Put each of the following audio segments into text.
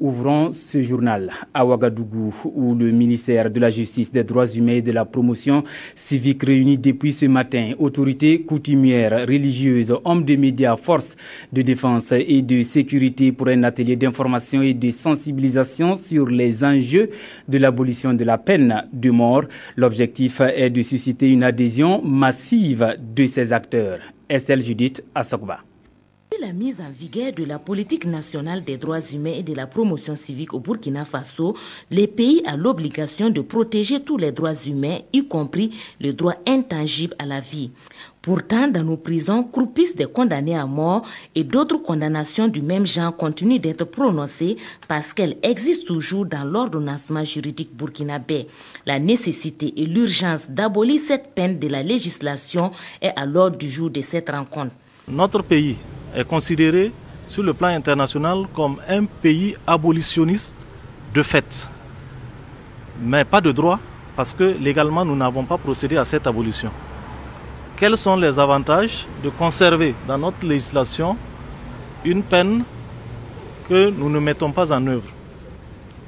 Ouvrons ce journal à Ouagadougou, où le ministère de la Justice, des Droits humains et de la Promotion civique réunit depuis ce matin autorités coutumières, religieuses, hommes de médias, forces de défense et de sécurité pour un atelier d'information et de sensibilisation sur les enjeux de l'abolition de la peine de mort. L'objectif est de susciter une adhésion massive de ces acteurs. Estelle Judith Assokba. La mise en vigueur de la politique nationale des droits humains et de la promotion civique au Burkina Faso, le pays a l'obligation de protéger tous les droits humains, y compris le droit intangible à la vie. Pourtant, dans nos prisons, croupissent des condamnés à mort et d'autres condamnations du même genre continuent d'être prononcées parce qu'elles existent toujours dans l'ordonnancement juridique burkinabé. La nécessité et l'urgence d'abolir cette peine de la législation est à l'ordre du jour de cette rencontre. Notre pays est considéré sur le plan international comme un pays abolitionniste de fait, mais pas de droit, parce que légalement nous n'avons pas procédé à cette abolition. Quels sont les avantages de conserver dans notre législation une peine que nous ne mettons pas en œuvre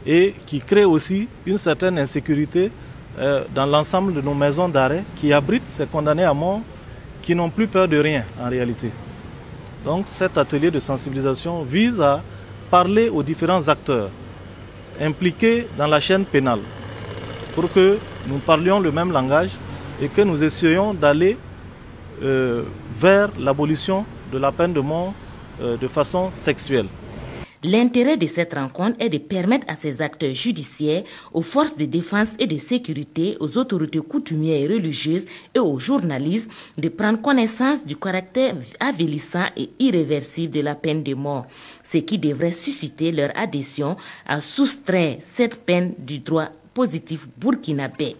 et qui crée aussi une certaine insécurité dans l'ensemble de nos maisons d'arrêt qui abritent ces condamnés à mort qui n'ont plus peur de rien en réalité. Donc cet atelier de sensibilisation vise à parler aux différents acteurs impliqués dans la chaîne pénale pour que nous parlions le même langage et que nous essayions d'aller vers l'abolition de la peine de mort de façon textuelle. L'intérêt de cette rencontre est de permettre à ces acteurs judiciaires, aux forces de défense et de sécurité, aux autorités coutumières et religieuses et aux journalistes de prendre connaissance du caractère avilissant et irréversible de la peine de mort, ce qui devrait susciter leur adhésion à soustraire cette peine du droit positif burkinabé.